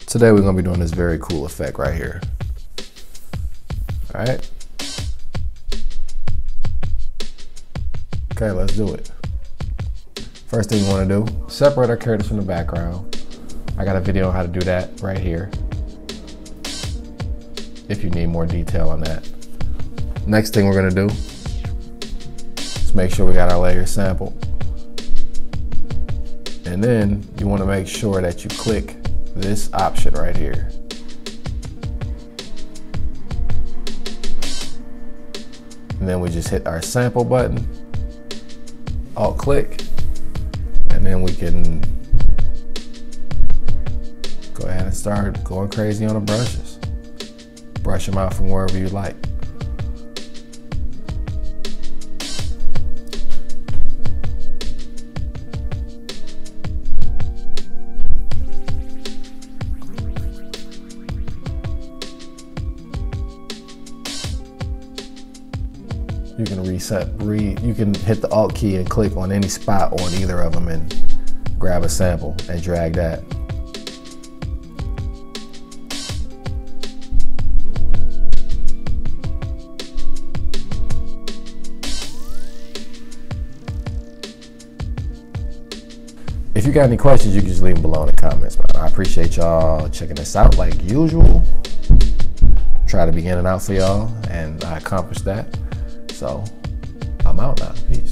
Today we're gonna be doing this very cool effect right here. All right. Okay, let's do it. First thing we wanna do, separate our characters from the background. I got a video on how to do that right here, if you need more detail on that. Next thing we're gonna do is make sure we got our layer sampled. And then you wanna make sure that you click this option right here. And then we just hit our sample button, alt click, and then we can go ahead and start going crazy on the brushes. Brush them out from wherever you like. You can you can hit the Alt key and click on any spot on either of them and grab a sample and drag that. If you got any questions, you can just leave them below in the comments, man. I appreciate y'all checking this out like usual. Try to be in and out for y'all, and I accomplished that. So I'm out now. Peace.